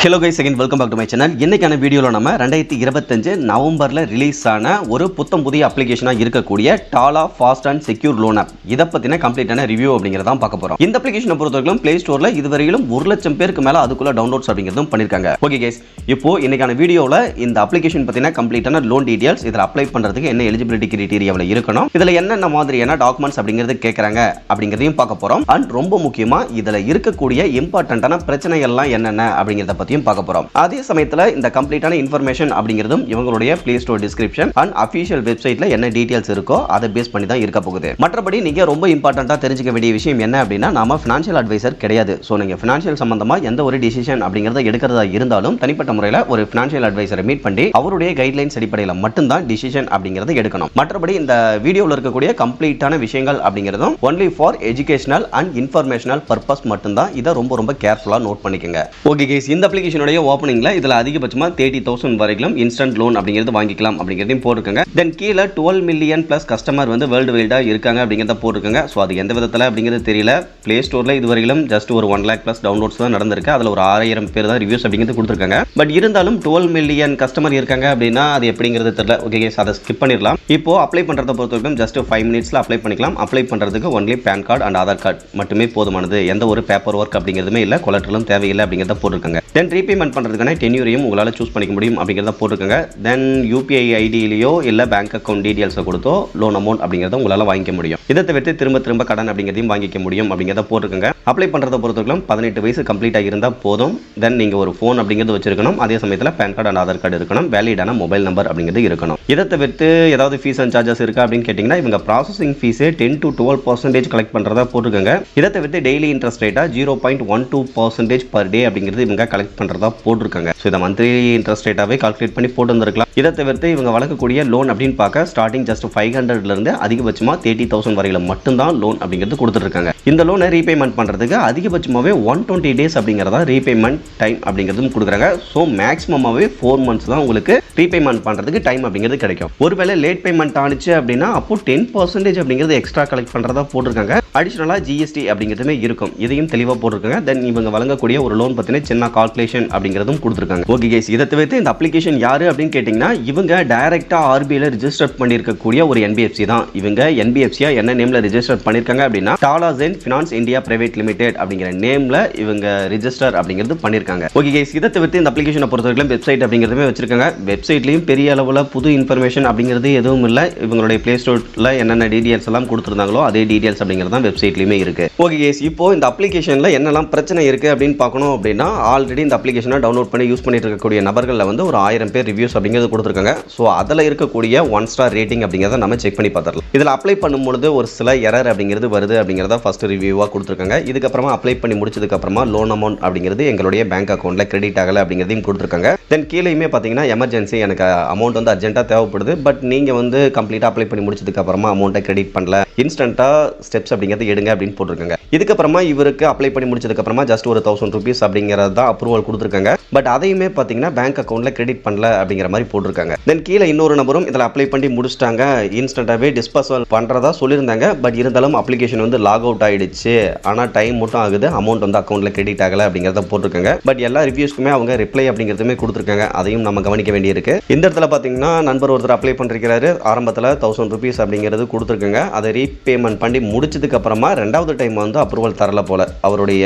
Hello guys, again welcome back to my channel. இன்னைக்கான வீடியோவில் நம்ம 2025 நவம்பரில் ரிலீஸ் ஆன ஒரு புதிய அப்ளிகேஷனாக இருக்கக்கூடிய Tala fast and secure loan app, இதை பற்றின கம்ப்ளீட்டான ரிவ்யூ அப்படிங்கிறதான் பார்க்க போகிறோம். இந்த அப்ளிகேஷனை பொறுத்தவரைக்கும் பிளே ஸ்டோரில் இதுவரையிலும் 1 லட்சம் பேருக்கு மேலே அதுக்குள்ள டவுன்லோட்ஸ் அப்படிங்கிறதும் பண்ணியிருக்காங்க. ஓகே கைஸ், இப்போ இன்னைக்கான வீடியோவில் இந்த அப்ளிகேஷன் பற்றின கம்ப்ளீட்டான லோன் டீடைல்ஸ், இதில் அப்ளை பண்ணுறதுக்கு என்ன எலிஜிபிலிட்டி கிரைட்டீரியாவில் இருக்கணும், இதில் என்னென்ன மாதிரியான டாக்குமெண்ட்ஸ் அப்படிங்கிறது கேட்குறாங்க அப்படிங்கிறதையும் பார்க்க போகிறோம். அண்ட் ரொம்ப முக்கியமாக இதில் இருக்கக்கூடிய இம்பார்ட்டன்டான பிரச்சனைகள்லாம் என்னென்ன அப்படிங்கிறத பற்றியும் பார்க்க போறோம். அதே சமயத்தில் இந்த கம்ப்ளீட்டான இன்ஃபர்மேஷன் அப்படிங்கிறதும் இவங்களுடைய play store description and official வெப்சைட்ல என்ன டீடைல்ஸ் இருக்கோ அதை பேஸ் பண்ணி தான் இருக்க போகுது. மற்றபடி நீங்க ரொம்ப இம்பார்ட்டன்ட்டா தெரிஞ்சுக்க வேண்டிய விஷயம் என்ன அப்படின்னா, நாம ஃபினான்ஷியல் அட்வைசர் கிடையாது. ஸோ நீங்க ஃபினான்ஷியல் சம்பந்தமா எந்த ஒரு டிசிஷன் அப்படிங்கிறத எடுக்கிறதா இருந்தாலும் தனிப்பட்ட முறையில் ஒரு ஃபினான்ஷியல் அட்வைசரை மீட் பண்ணி அவருடைய கைட்லைன்ஸ் அடிப்படையில் மட்டும்தான் டிசிஷன் அப்படிங்கிறத எடுக்கணும். மற்றபடி இந்த வீடியோவில் இருக்கக்கூடிய கம்ப்ளீட்டான விஷயங்கள் அப்படிங்கிறதும் only for educational and informational purpose மட்டும்தான். இதை ரொம்ப கேர்ஃபுல்லா நோட் பண்ணிக்கங்க. ஓகே கைஸ், இந்த அப்ளிகேஷனுடைய ஓப்பனிங்ல இதுல அதிகபட்சமா 30,000 வரைக்கும் இன்ஸ்டன்ட் லோன் அப்படிங்கிறது வாங்கிக்கலாம் அப்படிங்கிறதையும் போட்டுருக்காங்க. தென் கீழே 12 மில்லியன் பிளஸ் கஸ்டமர் வந்து வேர்ல்டு வைடா இருக்காங்க அப்படிங்கிறத போட்டுருக்காங்க. ஸோ அது எந்த விதத்தில் அப்படிங்கிறது தெரியல. பிளே ஸ்டோர்ல இதுவரையிலும் ஜஸ்ட் ஒரு 1 lakh பிளஸ் டவுன்லோட்ஸ் தான் நடந்திருக்கு. அதில் ஒரு 6000 பேர் தான் ரிவ்யூஸ் அப்படிங்கிறது கொடுத்துருக்காங்க. பட் இருந்தாலும் 12 மில்லியன் கஸ்டமர் இருக்காங்க அப்படின்னா அது எப்படிங்கிறது தெரியல. ஓகே கைஸ், அதை ஸ்கிப் பண்ணிடலாம். இப்போ அப்ளை பண்றதை பொறுத்தவரைக்கும் ஜஸ்ட் 5 மினிட்ஸ்ல அப்ளை பண்ணிக்கலாம். அப்ளை பண்றதுக்கு only PAN card and Aadhaar card மட்டுமே போதுமானது. எந்த ஒரு பேப்பர் ஒர்க் அப்படிங்கிறதுமே இல்லை, கொலட்டரலும் தேவையில்லை அப்படிங்கிறத போட்டிருக்காங்க. தென் ரீபேமெண்ட் பண்றதுக்கான டென்யூரையும் உங்களால் சூஸ் பண்ணிக்க முடியும் அப்படிங்கிறத போட்டிருக்காங்க. தென் யூபிஐ ஐடியிலையோ இல்லை பேங்க் அக்கௌண்ட் டீடைல்ஸை கொடுத்தோ லோன் அமௌண்ட் அப்படிங்கிறத உங்களால் வாங்கிக்க முடியும். இதை தவிர்த்து திரும்ப கடன் அப்படிங்கிறதையும் வாங்கிக்க முடியும் அப்படிங்கிறத போட்டிருக்காங்க. அப்ளை பண்றதை பொறுத்தவரைக்கும் 18 வயசு கம்ப்ளீட்டாக இருந்தால் போதும். தென் நீங்கள் ஒரு ஃபோன் அப்படிங்கிறது வச்சிருக்கணும். அதே சமயத்தில் pan card and Aadhaar card இருக்கணும். வேலிடான மொபைல் நம்பர் அப்படிங்கிறது இருக்கணும். இதை தவிர்த்து ஏதாவது ஃபீஸ் அண்ட் சார்ஜஸ் இருக்கா அப்படின்னு கேட்டிங்கன்னா, இவங்க ப்ராசஸிங் ஃபீஸே 10 to 12% கலெக்ட் பண்ணுறதா போட்டிருக்காங்க. இதை தவிர்த்து டெய்லி இன்ட்ரெஸ்ட் ரேட்டாக 0.12% per day அப்படிங்கிறது இவங்க கலெக்ட் பண்ணுறதா போட்டிருக்காங்க. ஸோ இதை மந்த்லி இன்ட்ரெஸ்ட் ரேட்டாகவே கால்குலேட் பண்ணி போட்டு வந்திருக்கலாம். இதை தவிர்த்து இவங்க வழங்கக்கூடிய லோன் அப்படின்னு பார்க்க ஸ்டார்டிங் ஜஸ்ட் 500லேருந்து அதிகபட்சமாக 30,000 வரையில மட்டும்தான் லோன் அப்படிங்கிறது கொடுத்துருக்காங்க. இந்த லோனை ரீபேமெண்ட் பண்ணுறதுக்கு அதிகபட்சமாகவே 120 days அப்படிங்கிறதா ரீபேமெண்ட் டைம் அப்படிங்கிறதும் கொடுக்குறாங்க. ஸோ மேக்ஸிமமாகவே 4 months தான் உங்களுக்கு ரீபேமெண்ட் பண்ணுறதுக்கு டைம் அப்படிங்கிறது கிடைக்கும். ஒருவேளை லேட் பேமெண்ட் ஆனிச்சு அப்படின்னா அப்போ 10% அப்படிங்கிறது எக்ஸ்ட்ரா கலெக்ட் பண்ணுறதா போட்டிருக்காங்க. அடிஷனலாக ஜிஎஸ்டி அப்படிங்கிறதுமே இருக்கும். இதையும் தெளிவாக போட்டிருக்காங்க. தென் இவங்க வழங்கக்கூடிய ஒரு லோன் பற்றின சின்ன கால்குலேஷன் அப்படிங்கிறதும் கொடுத்துருக்காங்க. ஓகே கைஸ், இதை தவிர்த்து இந்த அப்ளிகேஷன் யாரு அப்படின்னு கேட்டிங்கன்னா, இவங்க டைரக்டா ஆர்பிஐல ரிஜிஸ்டர் பண்ணியிருக்கக்கூடிய ஒரு என்பிஎஃப்சி தான். இவங்க என்பிஎஃப்சியா என்ன நேம்ல ரிஜிஸ்டர் பண்ணியிருக்காங்க அப்படின்னா, Tala Gen finance India private limited அப்படிங்கிற நேம்ல இவங்க ரிஜிஸ்டர் அப்படிங்கிறது பண்ணியிருக்காங்க. ஓகே கைஸ், இதை தவிர்த்து இந்த அப்ளிகேஷனை பொறுத்தவரைக்கும் வெப்சைட் அப்படிங்கிறதுமே வச்சிருக்காங்க. வெப்சைட்லையும் பெரிய அளவில் புது இன்ஃபர்மேஷன் அப்படிங்கிறது எதுவும் இல்லை. இவங்களுடைய பிளே ஸ்டோர்ல என்னென்ன டீடைல்ஸ் எல்லாம் கொடுத்துருந்தாங்களோ அதே டீடைல்ஸ் அப்படிங்கிறது தான் வெப்சைட்லையுமே இருக்கு. ஓகே கைஸ், இப்போ இந்த அப்ளிகேஷன்ல என்னெல்லாம் பிரச்சனை இருக்கு அப்படின்னு பார்க்கணும் அப்படின்னா, ஆல்ரெடி இந்த அப்ளிகேஷனை டவுன்லோட் பண்ணி யூஸ் பண்ணிட்டு இருக்கக்கூடிய நபர்களில் வந்து ஒரு 1000 பேர் ரிவ்யூஸ் அப்படிங்கிறது கொடுத்துருக்காங்க. ஸோ அதில் இருக்கக்கூடிய 1 star ரேட்டிங் அப்படிங்கிறத நம்ம செக் பண்ணி பார்த்துடலாம். இதில் அப்ளை பண்ணும்பொழுது ஒரு சில எரர் அப்படிங்கிறது வருது அப்படிங்கிறத ஃபர்ஸ்ட் ரிவ்யூவாக கொடுத்துருக்காங்க. இதுக்கப்புறமா அப்ளை பண்ணி முடிச்சதுக்கு அப்புறமா லோன் அமௌண்ட் அப்படிங்கிறது எங்களுடைய பேங்க் அக்கௌண்ட்ல கிரெடிட் ஆகலை அப்படிங்கிறதையும் கொடுத்துருக்காங்க. தென் கீழேயுமே பார்த்தீங்கன்னா, எமர்ஜென்சி எனக்கு அமௌண்ட் வந்து அர்ஜென்ட்டாக தேவைப்படுது, பட் நீங்கள் வந்து கம்ப்ளீட்டாக அப்ளை பண்ணி முடிச்சதுக்கு அப்புறமா அமௌண்ட்டை கிரெடிட் பண்ணல, இன்ஸ்டன்ட்டாக ஸ்டெப்ஸ் அப்படிங்கிறது எடுங்க அப்படின்னு போட்டிருக்காங்க. இதுக்கப்புறமா இவருக்கு அப்ளை பண்ணி முடிச்சதுக்கு அப்புறமா ஜஸ்ட் ஒரு 1000 rupees அப்படிங்கிறது தான் அப்ரூவல் கொடுத்துருக்காங்க. பட் அதையுமே பார்த்தீங்கன்னா பேங்க் அக்கௌண்ட்ல கிரெடிட் பண்ணல அப்படிங்கிற மாதிரி போட்டிருக்காங்க. தென் கீழே இன்னொரு நபரும் இதில் அப்ளை பண்ணி முடிச்சிட்டாங்க, இன்ஸ்டன்ட்டாகவே டிஸ்பர்சல் பண்ணுறதா சொல்லியிருந்தாங்க. பட் இருந்தாலும் அப்ளிகேஷன் வந்து லாக் அவுட் ஆயிடுச்சு, ஆனால் டைம் மட்டும் ஆகுது, அமௌண்ட் வந்து அக்கௌண்ட்ல கிரெடிட் ஆகலை அப்படிங்கிறத போட்டிருக்காங்க. பட் எல்லா ரிவ்யூஸ்க்குமே அவங்க ரிப்ளை அப்படிங்கிறதுமே கொடுத்துருக்காங்க. அதையும் நம்ம கவனிக்க வேண்டியிருக்கு. இந்த இடத்துல பார்த்தீங்கன்னா, நண்பர் ஒருத்தர் அப்ளை பண்ணிருக்கிறாரு. ஆரம்பத்தில் 1000 rupees அப்படிங்கிறது கொடுத்துருக்காங்க. அதை ரீபேமெண்ட் பண்ணி முடிச்சதுக்கு அப்புறமா 2வது டைம் வந்து அப்ரூவல் தரல போல. அவருடைய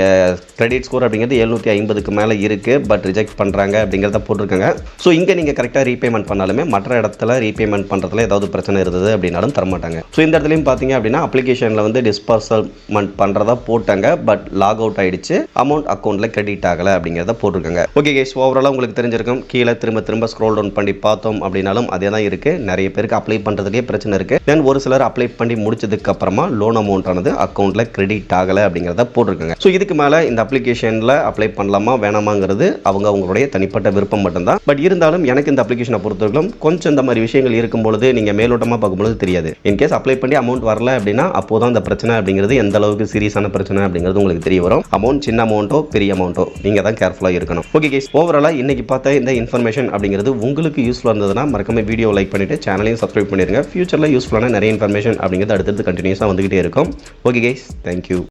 கிரெடிட் ஸ்கோர் அப்படிங்கிறது 750க்கு மேலே இருக்கு, பட் ரிஜெக்ட் பண்றாங்க அப்படிங்கிறத போட்டிருக்காங்க. ஸோ இங்கே நீங்க கரெக்டாக ரீபேமெண்ட் பண்ணாலுமே மற்ற இடத்துல ரீபேமெண்ட் பண்றதுல ஏதாவது பிரச்சனை இருந்தது அப்படின்னாலும் தரமாட்டாங்க. ஸோ இந்த இடத்துலையும் பார்த்தீங்க அப்படின்னா, அப்ளிகேஷன்ல வந்து டிஸ்பர்சல்மெண்ட் பண்றதா போட்டாங்க, பட் லாக் அவுட் ஆயிடுச்சு, அமௌண்ட் அக்கௌண்ட்ல கிரெடிட் ஆகலை அப்படிங்கிறத போட்டிருக்காங்க. ஓகே கைஸ், ஓவராலாக உங்களுக்கு தெரிஞ்சிருக்கும். கீழே திரும்ப ஸ்க்ரோல் டவுன் பண்ணி பார்த்தோம் அப்படின்னாலும் அதே தான் இருக்கு. நிறைய பேருக்கு அப்ளை பண்றதுக்கே பிரச்சனை இருக்கு. தென் ஒரு சிலர் அப்ளை பண்ணி முடிச்சதுக்கு அப்புறமா லோன் அமௌண்ட் ஆனது அக்கௌண்ட்ல கிரெடிட் ஆகலை அப்படிங்கிறத போட்டிருக்காங்க. ஸோ இதுக்கு மேலே இந்த அப்ளிகேஷன்ல அப்ளை பண்ணலாமா வேணாமாங்கிறது அவங்களுடைய தனிப்பட்ட விருப்பம் மட்டும்தான். பட் இருந்தாலும் எனக்கு இந்த அப்ளிகேஷனை பொறுத்தவரைக்கும் கொஞ்சம் இந்த மாதிரி விஷயங்கள் இருக்கும்பொழுது நீங்க மேலோட்டமாக பார்க்கும்போது தெரியாது. இன்கேஸ் அப்ளை பண்ணி அமௌண்ட் வரல அப்படின்னா அப்போதான் இந்த பிரச்சனை அப்படிங்கிறது எந்த அளவுக்கு சீரியஸான பிரச்சனை அப்படிங்கிறது உங்களுக்கு தெரிய வரும். அமௌண்ட் சின்ன அமௌண்ட்டோ பெரிய அமௌண்ட்டோ நீங்க தான் கேர்ஃபுல்லாக இருக்கணும். ஓகே கைஸ், ஓவராலா இன்னைக்கு பார்த்த இந்த இன்ஃபர்மேஷன் அப்படிங்கிறது உங்களுக்கு யூஸ்ஃபுல்லாக இருந்ததுன்னா மறக்காம வீடியோ லைக் பண்ணிட்டு சேனலையும் சப்ஸ்கிரைப் பண்ணிருங்க. ஃபியூச்சர்ல யூஸ்ஃபுல்லான நிறைய இன்ஃபர்மேஷன் அப்படிங்கிறது அடுத்தடுத்து கண்டினியூஸாக வந்துகிட்டே இருக்கும். Okay guys, thank you.